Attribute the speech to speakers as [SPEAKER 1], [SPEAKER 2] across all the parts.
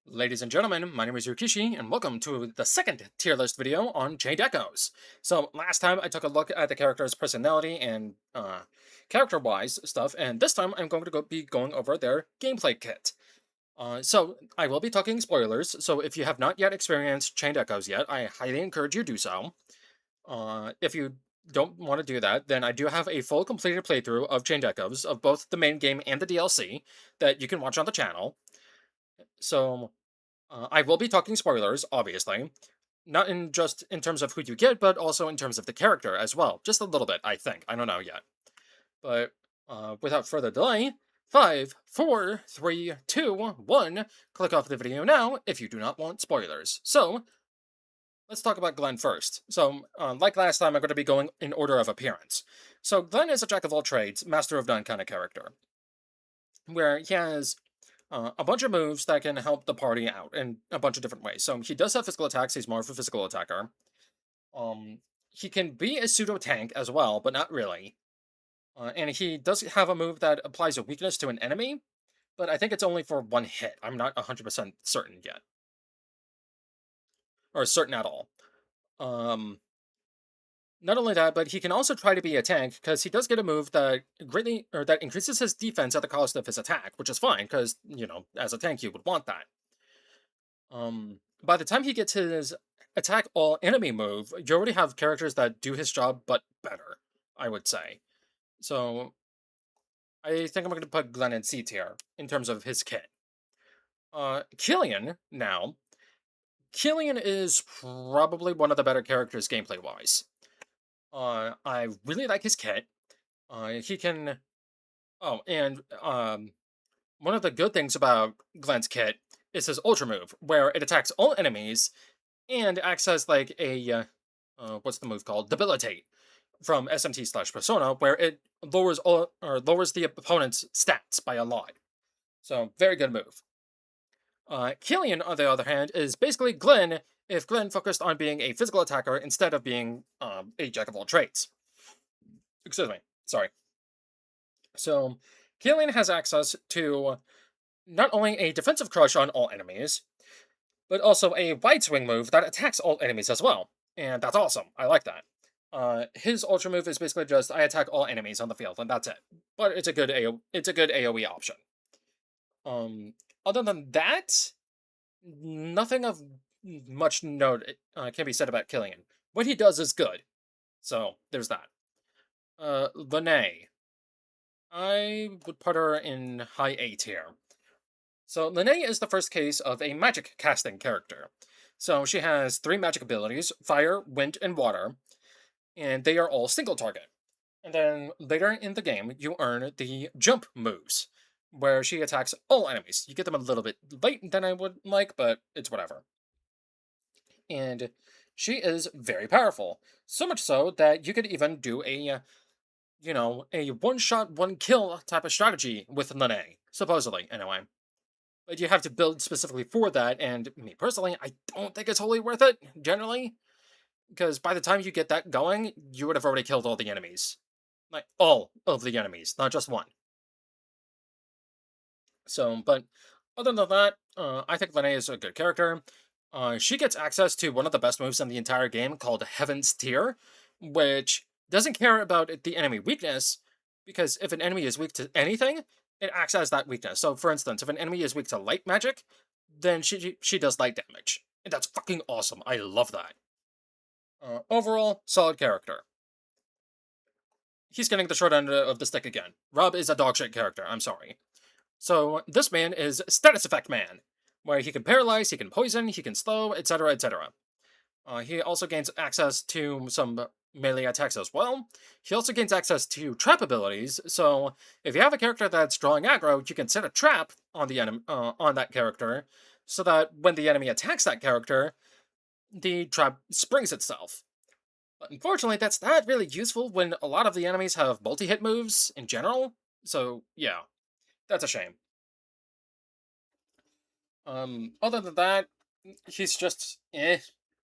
[SPEAKER 1] Ladies and gentlemen, my name is Yukishi, and welcome to the second tier list video on Jade Echoes. So, last time I took a look at the character's personality and character-wise stuff, and this time I'm going to be going over their gameplay kit. So, I will be talking spoilers, so if you have not yet experienced Chained Echoes yet, I highly encourage you do so. If you don't want to do that, then I do have a full completed playthrough of Chained Echoes, of both the main game and the DLC, that you can watch on the channel. So, I will be talking spoilers, obviously. Not in just in terms of who you get, but also in terms of the character as well. Just a little bit, I think. I don't know yet. But without further delay, 5, 4, 3, 2, 1. Click off the video now if you do not want spoilers. So, let's talk about Glenn first. So, like last time, I'm going to be going in order of appearance. So, Glenn is a jack of all trades, master of none kind of character, where he has a bunch of moves that can help the party out in a bunch of different ways. So he does have physical attacks. He's more of a physical attacker. Um, he can be a pseudo tank as well, but not really. And he does have a move that applies a weakness to an enemy, but I think it's only for one hit. I'm not 100% certain yet, or certain at all. Um, Not only that, but he can also try to be a tank because he does get a move that that increases his defense at the cost of his attack, which is fine because as a tank you would want that. By the time he gets his attack all enemy move, you already have characters that do his job but better, I would say. So I think I'm going to put Glenn in C tier in terms of his kit. Killian now. Killian is probably one of the better characters gameplay wise. I really like his kit. He can. Oh, and one of the good things about Glenn's kit is his ultra move, where it attacks all enemies and acts as like a what's the move called? Debilitate from SMT/Persona, where it lowers the opponent's stats by a lot. So very good move. Killian, on the other hand, is basically Glenn if Glenn focused on being a physical attacker instead of being a jack of all trades. Excuse me. Sorry. So Killian has access to not only a defensive crush on all enemies, but also a wide swing move that attacks all enemies as well. And that's awesome. I like that. His ultra move is basically just I attack all enemies on the field, and that's it. But it's a good AOE option. Um, Other than that, nothing of much note can be said about Killian. What he does is good. So there's that. Lene. I would put her in high A tier. So Lene is the first case of a magic casting character. So she has three magic abilities: fire, wind, and water, and they are all single target. And then later in the game, you earn the jump moves, where she attacks all enemies. You get them a little bit late than I would like, but it's whatever. And she is very powerful. So much so that you could even do a one shot, one kill type of strategy with Lene, supposedly, anyway. But you have to build specifically for that, and me personally, I don't think it's wholly worth it, generally. Because by the time you get that going, you would have already killed all the enemies. Like, all of the enemies, not just one. So, but other than that, I think Lene is a good character. She gets access to one of the best moves in the entire game called Heaven's Tear, which doesn't care about the enemy weakness, because if an enemy is weak to anything, it acts as that weakness. So, for instance, if an enemy is weak to light magic, then she does light damage. And that's fucking awesome. I love that. Overall, solid character. He's getting the short end of the stick again. Rob is a dogshit character, I'm sorry. So, this man is Status Effect Man, where he can paralyze, he can poison, he can slow, etc., etc. He also gains access to some melee attacks as well. He also gains access to trap abilities, so if you have a character that's drawing aggro, you can set a trap on on that character, so that when the enemy attacks that character, the trap springs itself. But unfortunately, that's not really useful when a lot of the enemies have multi-hit moves in general. So yeah, that's a shame. Other than that, he's just eh.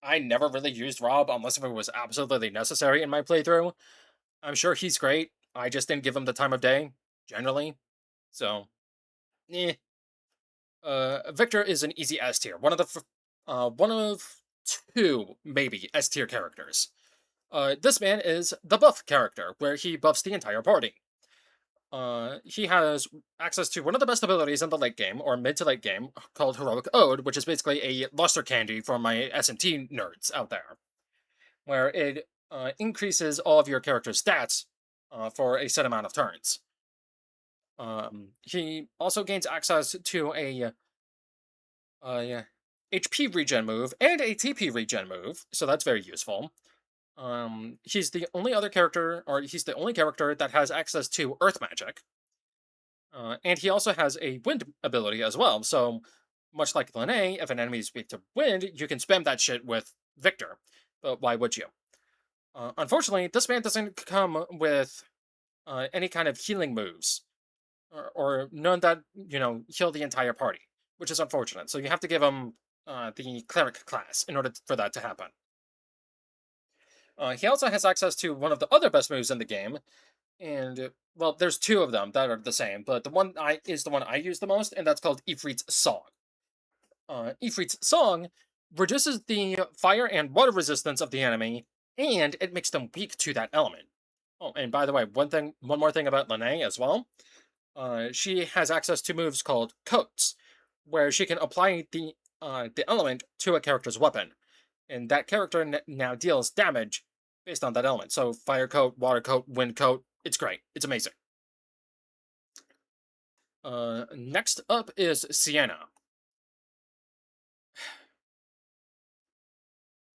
[SPEAKER 1] I never really used Rob unless if it was absolutely necessary in my playthrough. I'm sure he's great. I just didn't give him the time of day, generally. So, eh. Victor is an easy S tier. One of two maybe S tier characters. This man is the buff character, where he buffs the entire party. He has access to one of the best abilities in the late game, or mid to late game, called Heroic Ode, which is basically a luster candy for my S&T nerds out there, where it increases all of your character's stats for a set amount of turns. He also gains access to a HP regen move and a TP regen move, so that's very useful. He's the only other character, or he's the only character that has access to Earth magic. And he also has a wind ability as well. So, much like Lene, if an enemy is weak to wind, you can spam that shit with Victor. But why would you? Unfortunately, this man doesn't come with any kind of healing moves, or none that, heal the entire party, which is unfortunate. So, you have to give him the cleric class in order for that to happen. He also has access to one of the other best moves in the game, and well, there's two of them that are the same, but the one I use the most, and that's called Ifrit's Song. Ifrit's Song reduces the fire and water resistance of the enemy, and it makes them weak to that element. Oh, and by the way, one more thing about Lene as well. She has access to moves called coats, where she can apply the element to a character's weapon, and that character now deals damage based on that element. So fire coat, water coat, wind coat. It's great. It's amazing. Next up is Sienna.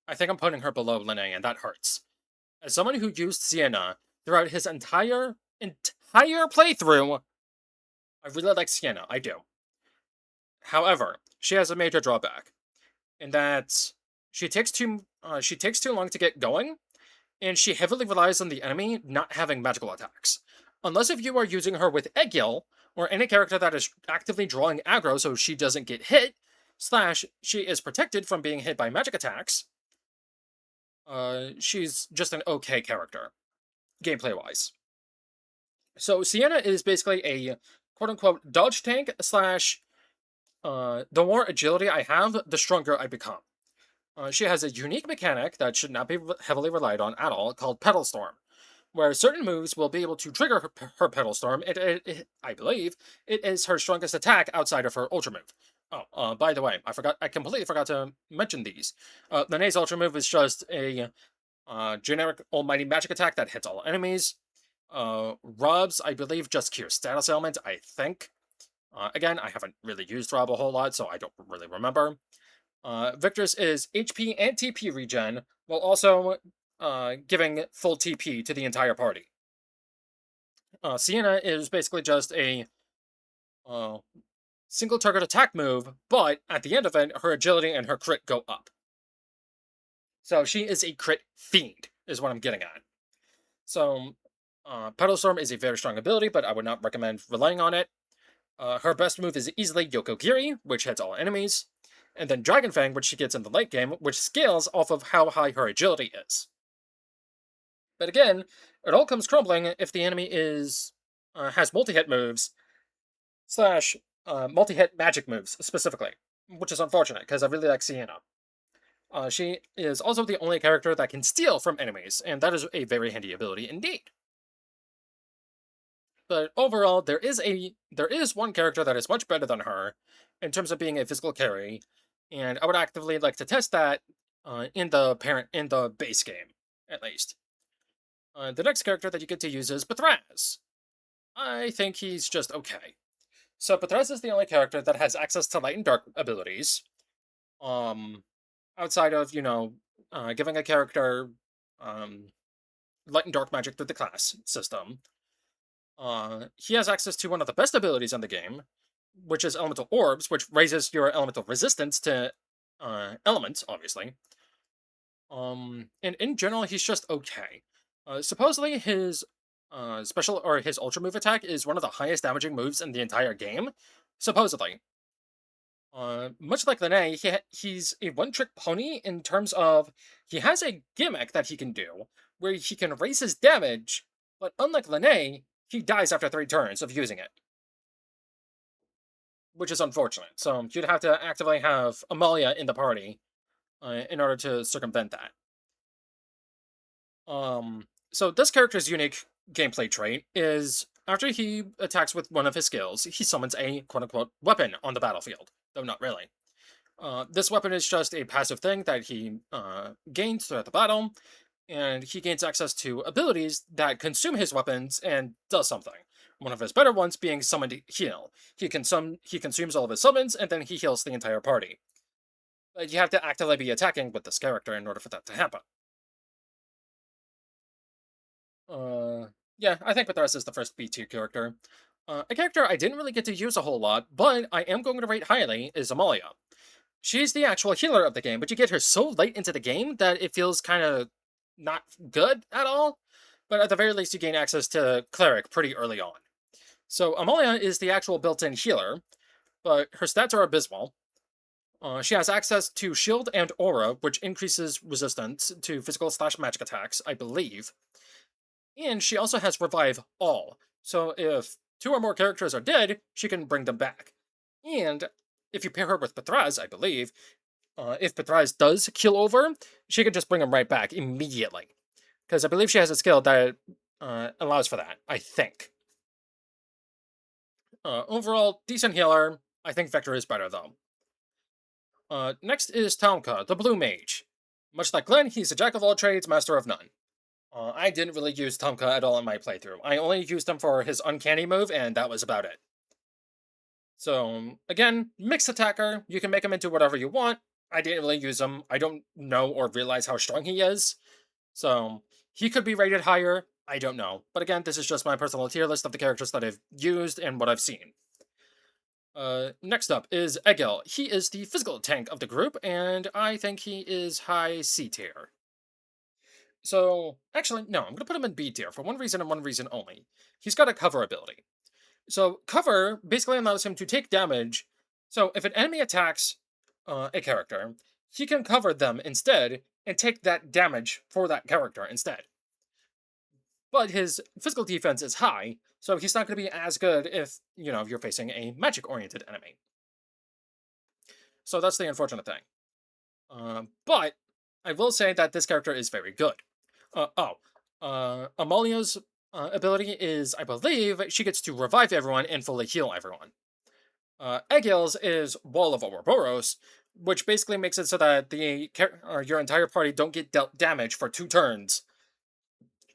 [SPEAKER 1] I think I'm putting her below Lene, and that hurts. As someone who used Sienna throughout his entire playthrough, I really like Sienna. I do. However, she has a major drawback, in that she takes too long to get going, and she heavily relies on the enemy not having magical attacks. Unless if you are using her with Egil, or any character that is actively drawing aggro so she doesn't get hit, / she is protected from being hit by magic attacks, she's just an okay character, gameplay-wise. So Sienna is basically a quote-unquote dodge tank / the more agility I have, the stronger I become. She has a unique mechanic that should not be heavily relied on at all, called Petal Storm, where certain moves will be able to trigger her Petal Storm. I believe it is her strongest attack outside of her Ultra move. Oh, by the way, I completely forgot to mention these. Lene's Ultra move is just a generic Almighty Magic attack that hits all enemies. Rob's, I believe, just cures status ailment, I think. Again, I haven't really used Rob a whole lot, so I don't really remember. Victor's is HP and TP regen, while also giving full TP to the entire party. Sienna is basically just a single target attack move, but at the end of it, her agility and her crit go up. So she is a crit fiend, is what I'm getting at. So, Petal Storm is a very strong ability, but I would not recommend relying on it. Her best move is easily Yokogiri, which hits all enemies, and then Dragon Fang, which she gets in the late game, which scales off of how high her agility is. But again, it all comes crumbling if the enemy has multi-hit moves / multi-hit magic moves specifically, which is unfortunate because I really like Sienna. She is also the only character that can steal from enemies, and that is a very handy ability indeed. But overall, there is one character that is much better than her in terms of being a physical carry, and I would actively like to test that in the base game, at least. The next character that you get to use is Bethraz. I think he's just okay. So Bethraz is the only character that has access to light and dark abilities. Outside of, giving a character light and dark magic through the class system. He has access to one of the best abilities in the game, which is Elemental Orbs, which raises your elemental resistance to elements, obviously. And in general, he's just okay. Supposedly, his special or his ultra move attack is one of the highest damaging moves in the entire game. Supposedly. Much like Lene, he's a one-trick pony in terms of he has a gimmick that he can do where he can raise his damage, but unlike Lene, he dies after 3 turns of using it. which is unfortunate. So you'd have to actively have Amalia in the party in order to circumvent that. So this character's unique gameplay trait is after he attacks with one of his skills, he summons a quote unquote weapon on the battlefield, though not really. This weapon is just a passive thing that he gains throughout the battle, and he gains access to abilities that consume his weapons and does something. One of his better ones being Summoned Heal. He consumes all of his summons, and then he heals the entire party. But you have to actively be attacking with this character in order for that to happen. Uh, yeah, I think Mithras is the first B2 character. A character I didn't really get to use a whole lot, but I am going to rate highly is Amalia. She's the actual healer of the game, but you get her so late into the game that it feels kind of not good at all. But at the very least, you gain access to Cleric pretty early on. So Amalia is the actual built-in healer, but her stats are abysmal. She has access to Shield and Aura, which increases resistance to physical/magic attacks, I believe. And she also has Revive All. So if two or more characters are dead, she can bring them back. And if you pair her with Patraz, I believe, if Patraz does kill over, she can just bring him right back immediately. Because I believe she has a skill that allows for that, I think. Overall, decent healer. I think Vector is better, though. Next is Taunka, the Blue Mage. Much like Glenn, he's a jack of all trades, master of none. I didn't really use Taunka at all in my playthrough. I only used him for his Uncanny move, and that was about it. So, again, mixed attacker. You can make him into whatever you want. I didn't really use him. I don't know or realize how strong he is. So, he could be rated higher. I don't know. But again, this is just my personal tier list of the characters that I've used and what I've seen. Next up is Egil. He is the physical tank of the group, and I think he is high C tier. So, actually, no, I'm going to put him in B tier for one reason and one reason only. He's got a cover ability. So, cover basically allows him to take damage. So, if an enemy attacks a character, he can cover them instead and take that damage for that character instead. But his physical defense is high, so he's not going to be as good if, you're facing a magic-oriented enemy. So that's the unfortunate thing. But I will say that this character is very good. Amalia's ability is, I believe, she gets to revive everyone and fully heal everyone. Egil's is Wall of Ouroboros, which basically makes it so that your entire party don't get dealt damage for 2 turns,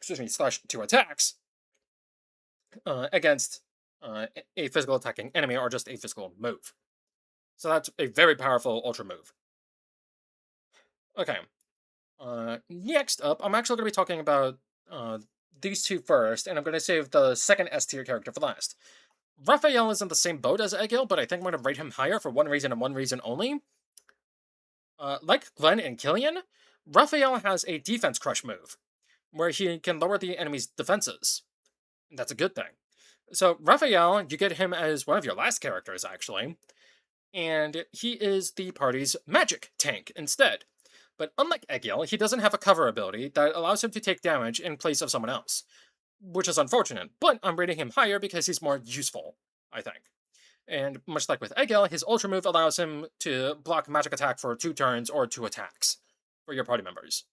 [SPEAKER 1] /2 attacks, against a physical attacking enemy or just a physical move. So that's a very powerful ultra move. Okay. Next up, I'm actually going to be talking about these two first, and I'm going to save the second S tier character for last. Raphael is in the same boat as Egil, but I think I'm going to rate him higher for one reason and one reason only. Like Glenn and Killian, Raphael has a defense crush move, where he can lower the enemy's defenses. That's a good thing. So Raphael, you get him as one of your last characters, actually, and he is the party's magic tank instead. But unlike Egil, he doesn't have a cover ability that allows him to take damage in place of someone else, which is unfortunate, but I'm rating him higher because he's more useful, I think. And much like with Egil, his ultra move allows him to block magic attack for 2 turns or 2 attacks for your party members.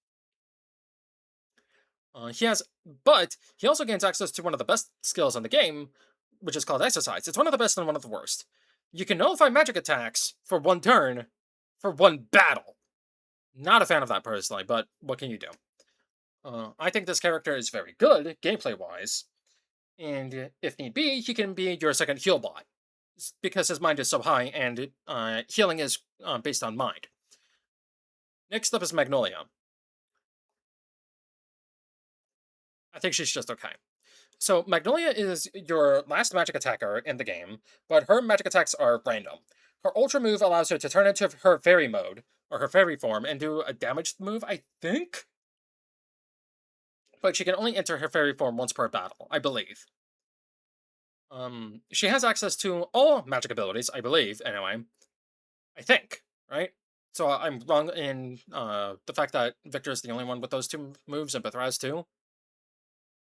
[SPEAKER 1] But he also gains access to one of the best skills in the game, which is called Exercise. It's one of the best and one of the worst. You can nullify magic attacks for 1 turn for 1 battle. Not a fan of that personally, but what can you do? I think this character is very good, gameplay-wise, and if need be, he can be your second heal bot, because his mind is so high, and healing is based on mind. Next up is Magnolia. I think she's just okay. So Magnolia is your last magic attacker in the game, but her magic attacks are random. Her ultra move allows her to turn into her fairy mode, or her fairy form, and do a damaged move, I think? But she can only enter her fairy form once per battle, I believe. She has access to all magic abilities, I believe, anyway. I think, right? So I'm wrong in the fact that Victor is the only one with those 2 moves and Bethraz too.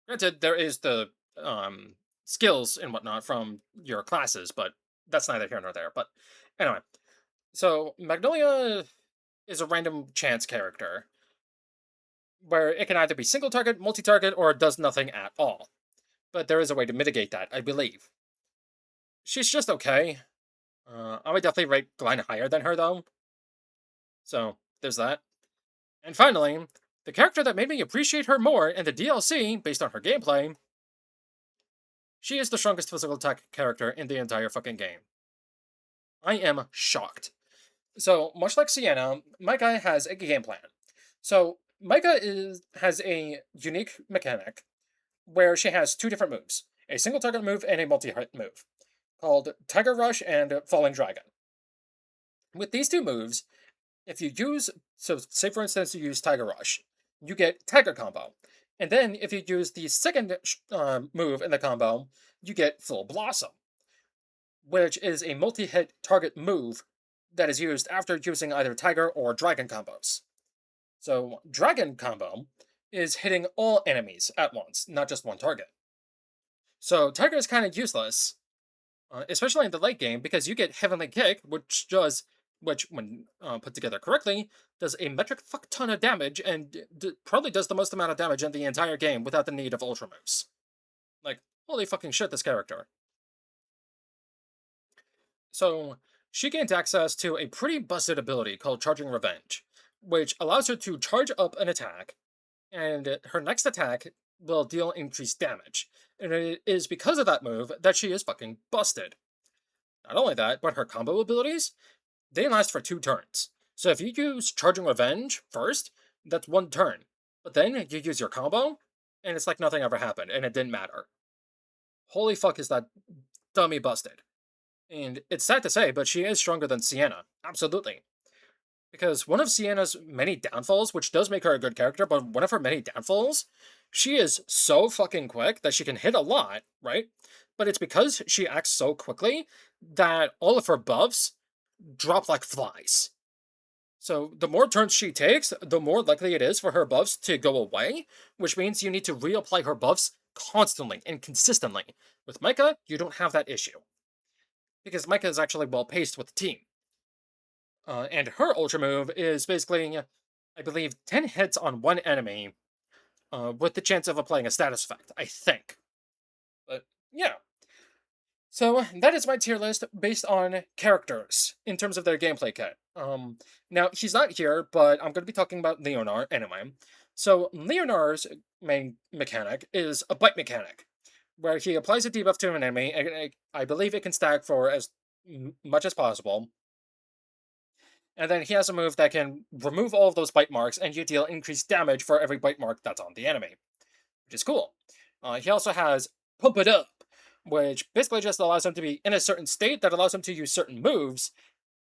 [SPEAKER 1] Granted, there is the skills and whatnot from your classes, but that's neither here nor there. But anyway, so Magnolia is a random chance character where it can either be single target, multi target, or does nothing at all. But there is a way to mitigate that, I believe. She's just okay. I would definitely rate Glenn higher than her, though. So, there's that. And finally, the character that made me appreciate her more in the DLC, based on her gameplay, she is the strongest physical attack character in the entire fucking game. I am shocked. So, much like Sienna, Micah has a game plan. So, Micah has a unique mechanic where she has two different moves, a single target move and a multi-hit move, called Tiger Rush and Falling Dragon. With these two moves, if you use, so say for instance you use Tiger Rush, you get Tiger Combo. And then if you use the second move in the combo, you get Full Blossom, which is a multi-hit target move that is used after using either Tiger or Dragon combos. So Dragon Combo is hitting all enemies at once, not just one target. So Tiger is kind of useless, especially in the late game, because you get Heavenly Kick, which when put together correctly, does a metric fuck ton of damage and probably does the most amount of damage in the entire game without the need of Ultra moves. Like, holy fucking shit, this character. So, she gains access to a pretty busted ability called Charging Revenge, which allows her to charge up an attack, and her next attack will deal increased damage. And it is because of that move that she is fucking busted. Not only that, but her combo abilities, they last for 2 turns. So if you use Charging Revenge first, that's 1 turn. But then you use your combo, and it's like nothing ever happened, and it didn't matter. Holy fuck, is that dummy busted. And it's sad to say, but she is stronger than Sienna. Absolutely. Because one of Sienna's many downfalls, which does make her a good character, but one of her many downfalls, she is so fucking quick that she can hit a lot, right? But it's because she acts so quickly that all of her buffs drop like flies. So the more turns she takes, the more likely it is for her buffs to go away, which means you need to reapply her buffs constantly and consistently. With Micah, you don't have that issue. Because Micah is actually well paced with the team. And her ultra move is basically, I believe, 10 hits on one enemy with the chance of applying a status effect, I think. But yeah. So that is my tier list based on characters in terms of their gameplay kit. Now he's not here, but I'm going to be talking about Leonar anyway. So Leonar's main mechanic is a bite mechanic, where he applies a debuff to an enemy, and I believe it can stack for as much as possible. And then he has a move that can remove all of those bite marks, and you deal increased damage for every bite mark that's on the enemy, which is cool. He also has Pump It Up, which basically just allows him to be in a certain state that allows him to use certain moves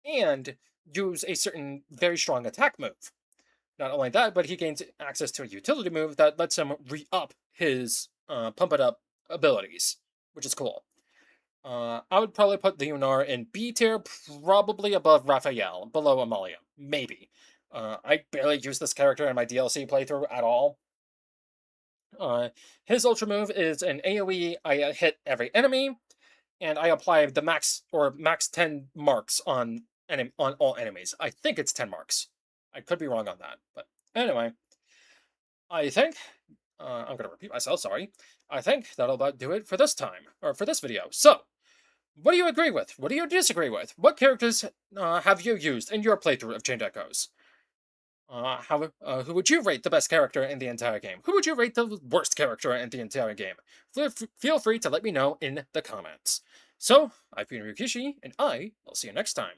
[SPEAKER 1] and use a certain very strong attack move. Not only that, but he gains access to a utility move that lets him re-up his Pump It Up abilities, which is cool. I would probably put Leonar in B tier, probably above Raphael, below Amalia, maybe. I barely use this character in my DLC playthrough at all. His ultra move is an AoE. I hit every enemy, and I apply the max 10 marks on all enemies. I think it's 10 marks. I could be wrong on that, but anyway, I think I'm gonna repeat myself. Sorry. I think that'll about do it for this time or for this video. So, what do you agree with? What do you disagree with? What characters have you used in your playthrough of Chained Echoes? Who would you rate the best character in the entire game? Who would you rate the worst character in the entire game? Feel free to let me know in the comments. So, I've been Ryukishi, and I will see you next time.